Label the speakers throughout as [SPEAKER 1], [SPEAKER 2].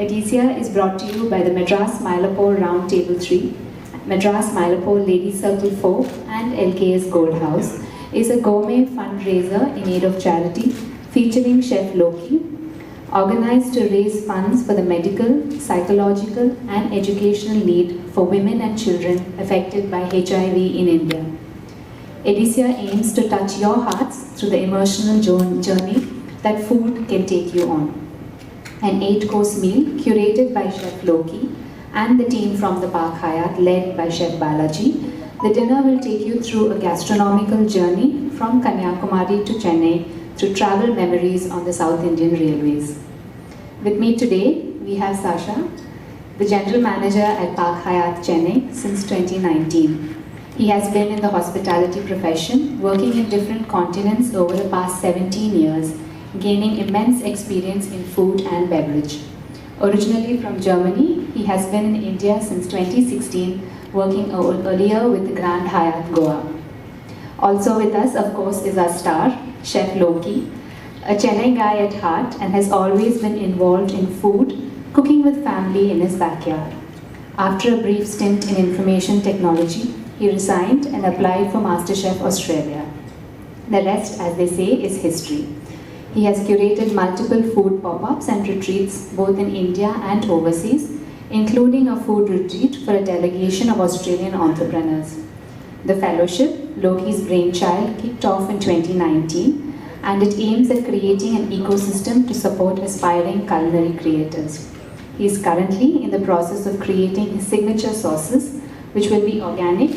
[SPEAKER 1] Edicia is brought to you by the Madras Mylapore Round Table 3, Madras Mylapore Ladies Circle 4 and LKS Gold House is a gourmet fundraiser in aid of charity featuring Chef Loki, organized to raise funds for the medical, psychological and educational need for women and children affected by HIV in India. Edicia aims to touch your hearts through the emotional journey that food can take you on. An 8-course meal curated by Chef Loki and the team from the Park Hyatt led by Chef Balaji. The dinner will take you through a gastronomical journey from Kanyakumari to Chennai through travel memories on the South Indian Railways. With me today, we have Sasha, the General Manager at Park Hyatt Chennai since 2019. He has been in the hospitality profession, working in different continents over the past 17 years, gaining immense experience in food and beverage. Originally from Germany, he has been in India since 2016, working earlier with the Grand Hyatt Goa. Also with us, of course, is our star, Chef Loki, a Chennai guy at heart and has always been involved in food, cooking with family in his backyard. After a brief stint in information technology, he resigned and applied for MasterChef Australia. The rest, as they say, is history. He has curated multiple food pop-ups and retreats both in India and overseas, including a food retreat for a delegation of Australian entrepreneurs. The fellowship, Loki's brainchild, kicked off in 2019, and it aims at creating an ecosystem to support aspiring culinary creators. He is currently in the process of creating his signature sauces, which will be organic,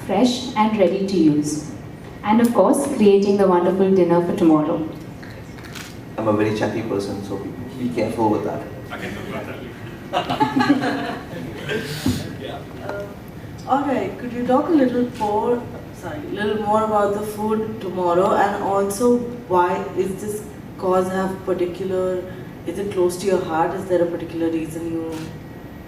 [SPEAKER 1] fresh and ready to use. And of course, creating the wonderful dinner for tomorrow.
[SPEAKER 2] I'm a very chatty person, so be careful with that.
[SPEAKER 3] I can talk about that. Yeah.
[SPEAKER 4] All right, could you talk a little more about the food tomorrow, and also why is this cause is it close to your heart? Is there a particular reason you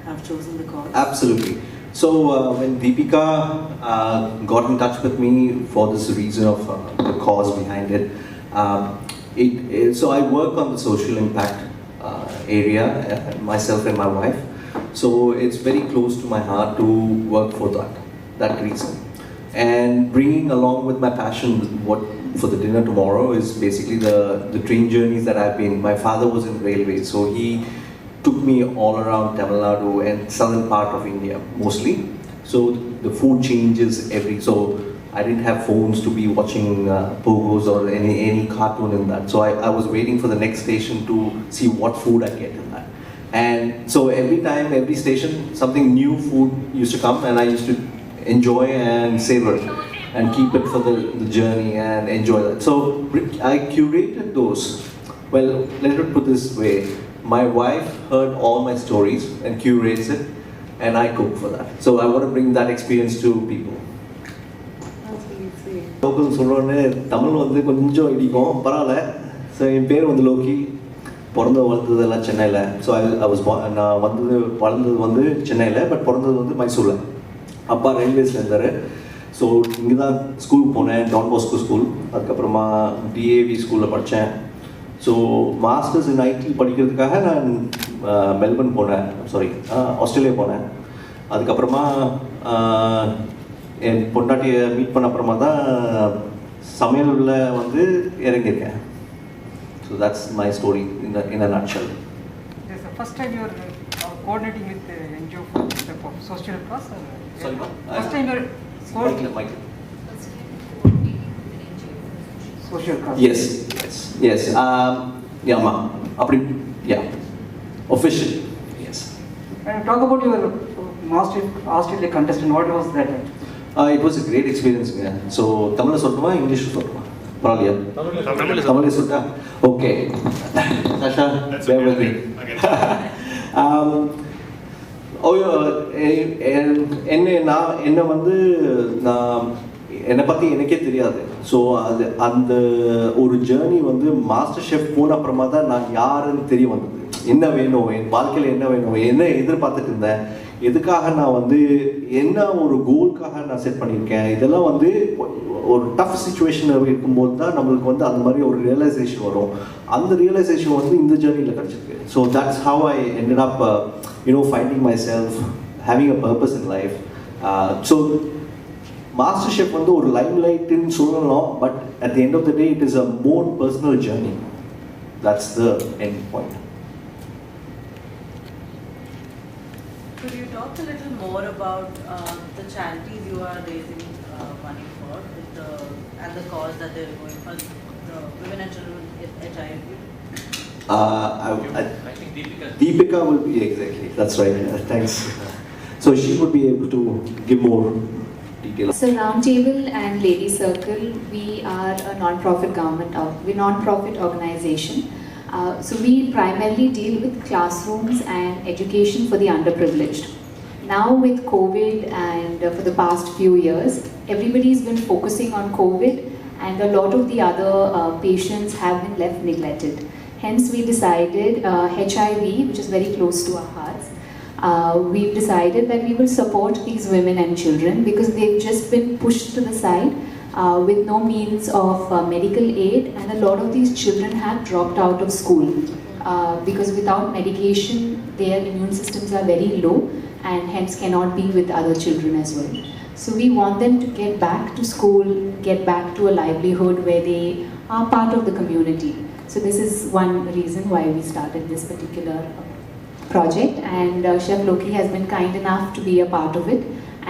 [SPEAKER 4] have chosen the cause?
[SPEAKER 2] Absolutely. So when Deepika got in touch with me for this reason of the cause behind it, so I work on the social impact area, myself and my wife. So it's very close to my heart to work for that reason. And bringing along with my passion for the dinner tomorrow is basically the train journeys that I've been. My father was in railways, so he took me all around Tamil Nadu and southern part of India mostly. So the food changes so I didn't have phones to be watching Pogos or any cartoon in that. So I was waiting for the next station to see what food I get in that. And so every station, something new food used to come, and I used to enjoy and savor and keep it for the journey and enjoy that. So I curated those. Well, let me put this way. My wife heard all my stories and curates it, and I cook for that. So I want to bring that experience to people. Local சொல்றோன்னு Tamil வந்து கொஞ்சம் இடிக்கும் பரவாயில்ல. So என் பேர் வந்து Loki, பிறந்து வளர்ந்ததெல்லாம் சென்னையில். So நான் வளர்ந்தது வந்து சென்னையில், பட் பிறந்தது வந்து மைசூரில். அப்பா ரயில்வேஸில் இருந்தார். ஸோ இங்கே தான் ஸ்கூலுக்கு போனேன், டான் பாஸ்கோ ஸ்கூல். அதுக்கப்புறமா டிஏவி ஸ்கூலில் படித்தேன். ஸோ மாஸ்டர்ஸ் இன் ஐடி படிக்கிறதுக்காக நான் மெல்பர்ன் போனேன், ஆஸ்திரேலியா போனேன். அதுக்கப்புறமா என் பொண்டாட்டியை மீட் பண்ண அப்புறமா தான் சமையலில் வந்து இறங்கியிருக்கேன். So that's my story in a nutshell.
[SPEAKER 5] This is the first time you are coordinating with NGO for social cause?
[SPEAKER 2] Sorry, what?
[SPEAKER 5] First time you are coordinating social cause?
[SPEAKER 2] Yes. Yeah, ma. Yeah. Official. Yes.
[SPEAKER 5] And talk about your Australia contestant. What was that?
[SPEAKER 2] It was a great experience. So, Tamil சொல்லணுமா English சொல்லணுமா? பரவாயில்லையா? தமிழ் சொல்லிட்டா? Okay. Sasha, bear with me. என்னை பற்றி எனக்கே தெரியாது. So அந்த ஒரு ஜேர்னி வந்து மாஸ்டர் ஷெஃப் போன அப்புறமா தான் நான் யாருன்னு தெரிய வந்தது. என்ன வேணும், என் வாழ்க்கையில் என்ன வேணும், என்ன எதிர்பார்த்துட்டு இருந்தேன், எதுக்காக நான் வந்து என்ன ஒரு கோலுக்காக நான் செட் பண்ணியிருக்கேன், இதெல்லாம் வந்து ஒரு டஃப் சுச்சுவேஷன் இருக்கும்போது தான் நம்மளுக்கு வந்து அந்த மாதிரி ஒரு ரியலைசேஷன் வரும். அந்த ரியலைசேஷன் வந்து இந்த ஜேர்னியில் கிடச்சிருக்கு. So that's how I ended up finding myself, having a purpose in life. So MasterChef வந்து ஒரு லைம் லைட்டுன்னு சொல்லலாம், but at the end of the day it is a more personal journey. That's the end point.
[SPEAKER 4] Could you talk a little more about the charities you are raising money for and the cause that they're going for, the women and children with HIV?
[SPEAKER 3] I think
[SPEAKER 2] Deepika will be, exactly, that's right, thanks. So she would be able to give more details.
[SPEAKER 1] So Roundtable and Lady Circle, we are a non-profit organization. So we primarily deal with classrooms and education for the underprivileged. Now with COVID and for the past few years, everybody's been focusing on COVID, and a lot of the other patients have been left neglected. Hence we decided HIV, which is very close to our hearts, we've decided that we will support these women and children because they've just been pushed to the side with no means of medical aid, and a lot of these children have dropped out of school because without medication their immune systems are very low and hence cannot be with other children as well. So we want them to get back to school, get back to a livelihood where they are part of the community. So this is one reason why we started this particular project, and Chef Loki has been kind enough to be a part of it.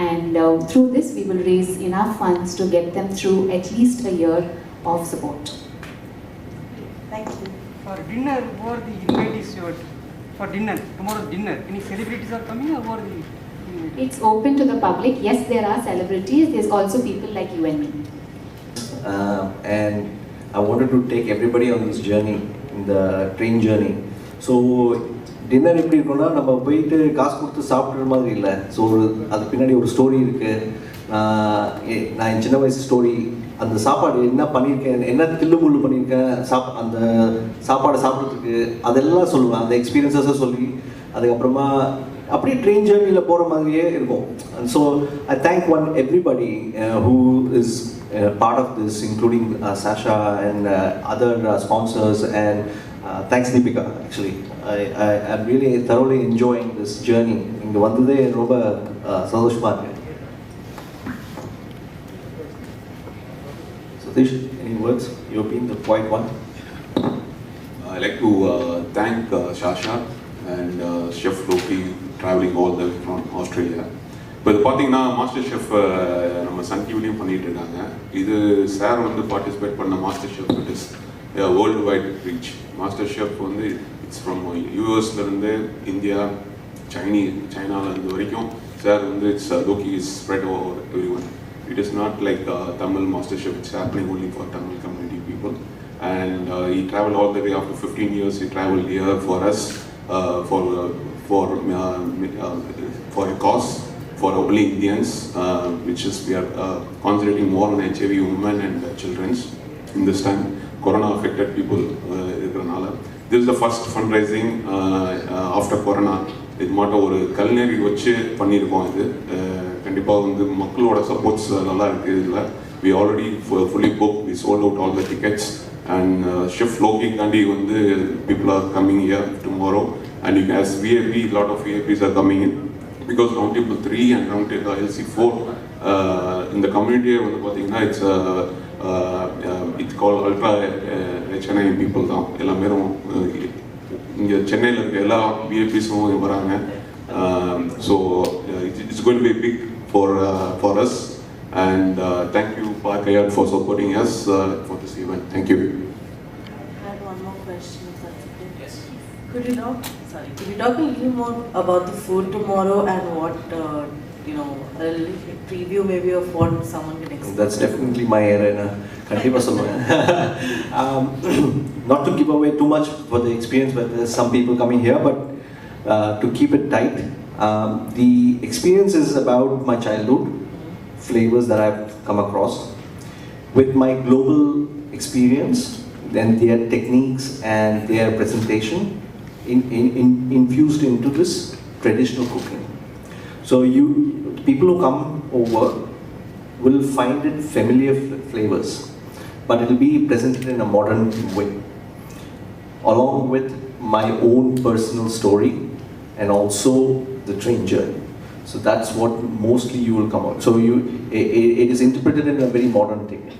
[SPEAKER 1] And through this, we will raise enough funds to get them through at least a year of support.
[SPEAKER 4] Thank you.
[SPEAKER 5] For dinner, who are the invitees? For dinner, tomorrow's dinner, any celebrities are coming, or who are the invitees?
[SPEAKER 1] It's open to the public. Yes, there are celebrities. There's also people like you and me.
[SPEAKER 2] And I wanted to take everybody on this journey, in the train journey. So dinner எப்படி இருக்குன்னா, நம்ம போயிட்டு காசு கொடுத்து சாப்பிட்ற மாதிரி இல்லை. So அது பின்னாடி ஒரு ஸ்டோரி இருக்குது. நான் என் சின்ன வயசு ஸ்டோரி, அந்த சாப்பாடு என்ன பண்ணியிருக்கேன், என்ன தில்லுமுள்ளு பண்ணியிருக்கேன், அந்த சாப்பாடை சாப்பிட்றதுக்கு அதெல்லாம் சொல்லுவேன். அந்த எக்ஸ்பீரியன்ஸஸை சொல்லி அதுக்கப்புறமா அப்படியே ட்ரெயின் ஜேர்னியில் போகிற மாதிரியே இருக்கும். So I thank everybody who is part of this, including Sasha and other sponsors, and thanks Deepika. Actually, I'm really thoroughly enjoying this journey. இங்க வந்ததே ரொம்ப சந்தோஷமா இருக்கு. Satish, any words? You've been the point one.
[SPEAKER 6] I'd like to thank Sasha and Chef Loki traveling all the way from Australia. இப்போ இது பார்த்தீங்கன்னா master chef நம்ம Sun டிவிலையும் பண்ணிட்டு இருக்காங்க. இது சார் வந்து பார்ட்டிசிபேட் பண்ண MasterChef it is worldwide reach. MasterChef வந்து இட்ஸ் ஃப்ரம் யூஎஸ்லேருந்து இந்தியா, சைனாலேருந்து வரைக்கும் சார் வந்து it's logo is spread over everyone. It is not like Tamil MasterChef, it's happening only for Tamil community people. And he traveled all the way after 15 years. He traveled here for us for a cause for only Indians, which is we are concentrating more on HIV women and children in this time. Corona affected people. This is the first fundraising after Corona. இது மட்டும் ஒரு கல்நெறி வச்சு பண்ணியிருக்கோம். இது கண்டிப்பாக வந்து மக்களோட supports நல்லா இருக்குது. இதில் we already fully booked, we sold out all the tickets, and Chef Loki kandi வந்து people are coming here tomorrow, and you guys VIP, lot of VIPs are coming in because Roundtable 3 and Roundtable LC4 in the community வந்து பார்த்தீங்கன்னா it's called ultra HNI people தான். எல்லாமே இங்கே சென்னையில் இருக்க எல்லா VIPஸும் வராங்க. So it's going to be big for us, and thank you Park Ayad for supporting us for this event. Thank you.
[SPEAKER 4] I had one more question, if that's okay.
[SPEAKER 3] Yes.
[SPEAKER 4] Could you talk a little more about the food tomorrow and what, a little preview maybe of what someone can expect?
[SPEAKER 2] That's definitely my area. கண்டிப்பாக சொல்லுவேன். Not to give away too much for the experience, but there's some people coming here, but to keep it tight. The experience is about my childhood, flavors that I've come across, with my global experience, then their techniques and their presentation, infused into this traditional cooking. So people who come over will find it familiar flavors, but it will be presented in a modern way, along with my own personal story and also the train journey. So that's what mostly you will come out. So it is interpreted in a very modern technique.